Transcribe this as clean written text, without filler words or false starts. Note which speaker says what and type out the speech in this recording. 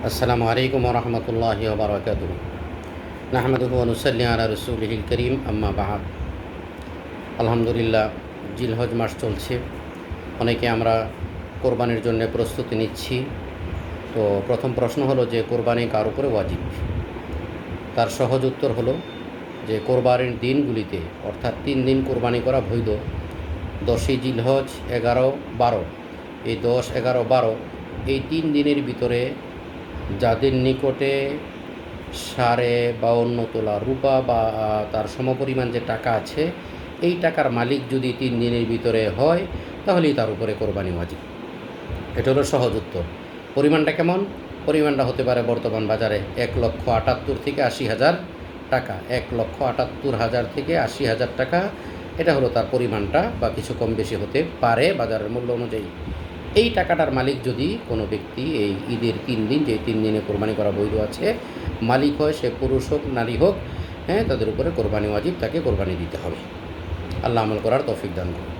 Speaker 1: আসসালামু আলাইকুম ওরহমতুল্লাহি ওবারাকাতুহু নাহমাদুহু ওয়া নুসাল্লি আলা রাসূলিহিল কারীম আম্মা বা'দ। আলহামদুলিল্লাহ, জিলহজ মাস চলছে। অনেকে আমরা কোরবানির জন্য প্রস্তুতি নিচ্ছি। তো প্রথম প্রশ্ন হলো যে কোরবানি কার উপরে ওয়াজিব। তার সহজ উত্তর হলো যে কোরবানির দিনগুলিতে, অর্থাৎ 3 দিন কোরবানি করা বৈধ। 10ই জিলহজ, 11, 12, এই 10, 11, 12 এই 3 দিনের ভিতরে যাদের নিকটে 52.5 তোলা রূপা বা তার সমপরিমাণ যে টাকা আছে, এই টাকার মালিক যদি 3 দিনের ভিতরে হয় তাহলেই তার উপরে কোরবানি ওয়াজিব। এটা হলো সহজ উত্তর। পরিমাণটা কেমন? পরিমাণটা হতে পারে বর্তমান বাজারে 1,78,000 থেকে 80,000 টাকা। 1,78,000 থেকে 80,000 টাকা, এটা হলো তার পরিমাণটা, বা কিছু কম বেশি হতে পারে বাজারের মূল্য অনুযায়ী। এই টাকাটার মালিক যদি কোনো ব্যক্তি এই ঈদের 3 দিন, যে 3 দিনে কোরবানি করা বৈধ আছে, মালিক হয়, সে পুরুষ হোক নারী হোক, তাদের উপরে কোরবানি ওয়াজিব, তাকে কোরবানি দিতে হবে। আল্লাহ আমল করার তৌফিক দান করুন।